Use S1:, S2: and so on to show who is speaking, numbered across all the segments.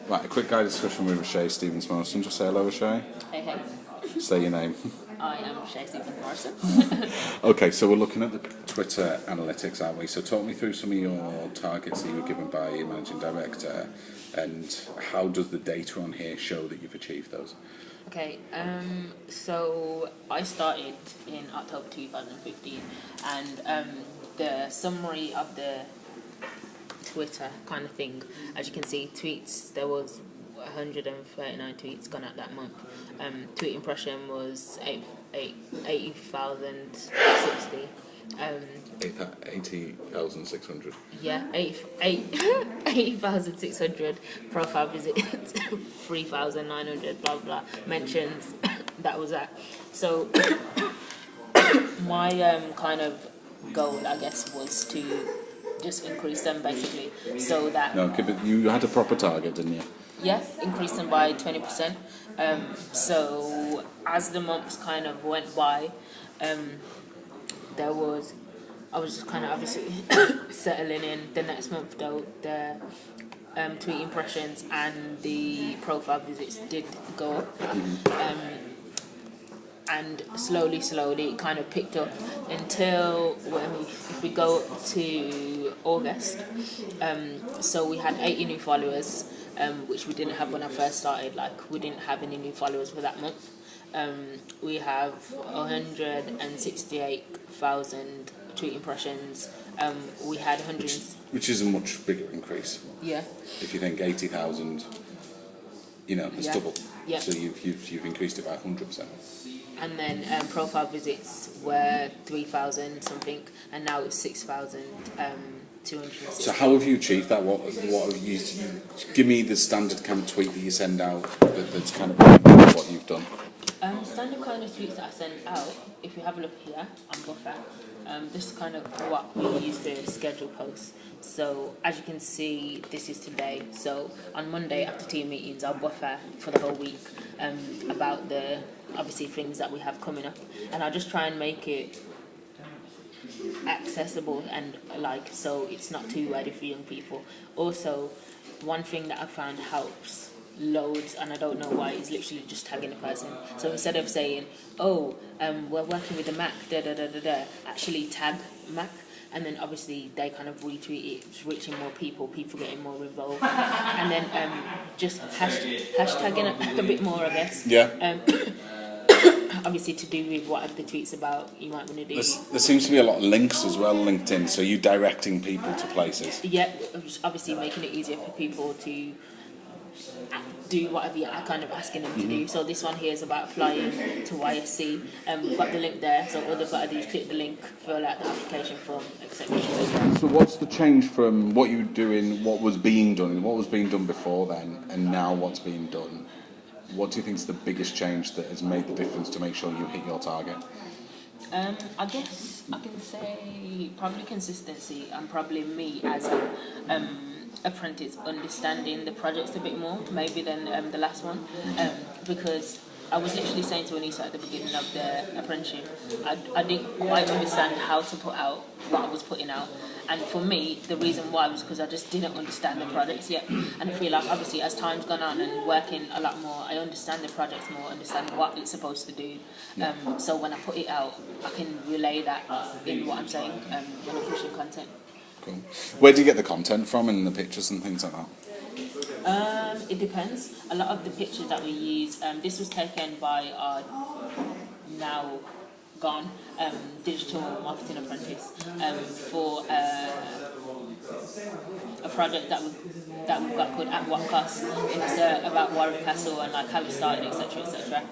S1: Right, a quick guide discussion with Shay Stevens Morrison. Just say hello, Shay.
S2: Hey, hey.
S1: Say your name.
S2: I am Shay Stevens Morrison.
S1: Okay, so we're looking at the Twitter analytics, aren't we? So talk me through some of your targets that you were given by your managing director, and how does the data on here show that you've achieved those?
S2: Okay, so I started in October 2015, and the summary of the Twitter kind of thing, as you can see, tweets, there was 139 tweets gone out that month. Tweet impression was 80,060.
S1: 80,600.
S2: Yeah, 80,600 profile visits, 3,900 blah blah mentions. That was that. So my kind of goal, I guess, was to just increase them basically, so that
S1: No, okay, but you had a proper target, didn't you?
S2: yeah, increase them by 20%. So as the months kind of went by, I was just kind of obviously settling in. The next month though, the tweet impressions and the profile visits did go up. And slowly it kind of picked up until if we go up to August, so we had 80 new followers, which we didn't have when I first started. Like, we didn't have any new followers for that month. We have 168,000 tweet impressions. We had 100,
S1: Which is a much bigger increase.
S2: yeah,
S1: If you think 80,000, it's
S2: Yeah.
S1: double.
S2: Yeah.
S1: So you've increased it by 100%.
S2: and then profile visits were 3,000 something, and now it's 6,260.
S1: So how have you achieved that? What have you? Give me the standard kind of tweet that you send out. That's kind of what you've done.
S2: Standard kind of tweets that I send out, if you have a look here on Buffer, this is kind of what we use to schedule posts. So as you can see, this is today. So on Monday after team meetings, I'll buffer for the whole week about the obviously things that we have coming up, and I'll just try and make it accessible and so it's not too wordy for young people. Also, one thing that I found helps loads, and I don't know why, is literally just tagging a person. So instead of saying, we're working with the Mac, actually tag Mac, and then obviously they kind of retweet it, it's reaching more people getting more involved, and then just hashtagging a bit more, I guess.
S1: Yeah.
S2: Obviously to do with what the tweet's about, you might want to do.
S1: There seems to be a lot of links as well, LinkedIn. So you directing people to places.
S2: Yeah, obviously making it easier for people to do whatever you're kind of asking them to do. So this one here is about applying to YSC. We've got the link there, so all they've got to do is click the link, fill out the application form, etc.
S1: So what's the change from what you were doing, what was being done, and what was being done before then, and now what's being done? What do you think is the biggest change that has made the difference to make sure you hit your target?
S2: I guess I can say probably consistency, and probably me as an apprentice understanding the projects a bit more maybe than the last one, because I was literally saying to Anissa at the beginning of the apprenticeship, I didn't quite understand how to put out what I was putting out. And for me, the reason why was because I just didn't understand the projects yet. And I feel like obviously as time's gone on and working a lot more, I understand the projects more, understand what it's supposed to do. So when I put it out, I can relay that in what I'm saying when I'm pushing content.
S1: Cool. Where do you get the content from and the pictures and things like that?
S2: It depends. A lot of the pictures that we use, this was taken by our now gone digital marketing apprentice for a project that we've got called At What Cost. It's about Warwick Castle and how it started, etc.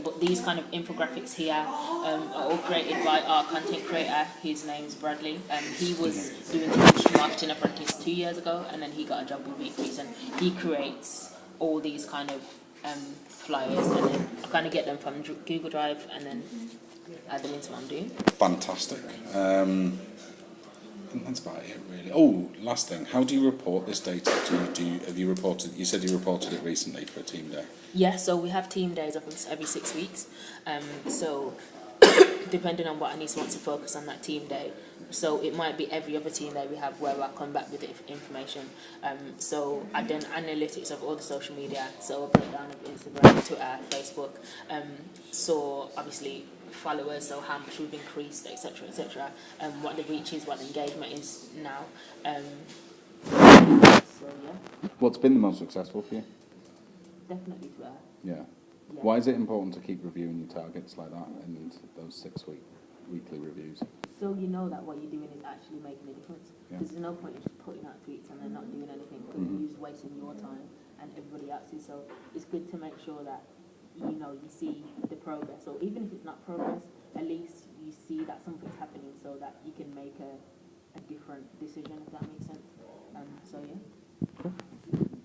S2: But these kind of infographics here are all created by our content creator. His name's Bradley. He was doing the digital marketing apprentice 2 years ago, and then he got a job with Weeklies, and he creates all these kind of flyers, and then I kind of get them from Google Drive and then add them into what I'm doing.
S1: Fantastic. I think that's about it, really. Oh, last thing. How do you report this data? Have you reported? You said you reported it recently for a team day.
S2: Yeah, so we have team days of every 6 weeks. So depending on what Anis wants to focus on that team day. So it might be every other team day we have where I come back with the information. So I done analytics of all the social media, so a breakdown of Instagram, Twitter, Facebook. So obviously followers, so how much we've increased, etc., etc. What the reach is, what the engagement is now. So yeah,
S1: What's been the most successful for you?
S2: definitely Twitter.
S1: Yeah.
S2: Yeah.
S1: Why is it important to keep reviewing your targets like that and those 6-week weekly reviews?
S2: So you know that what you're doing is actually making a difference.
S1: Yeah.
S2: Because there's no point in just putting out tweets and then not doing anything, because you're just wasting your time and everybody else's. So it's good to make sure that you see the progress, or even if it's not progress, at least you see that something's happening, so that you can make a different decision, if that makes sense. So yeah.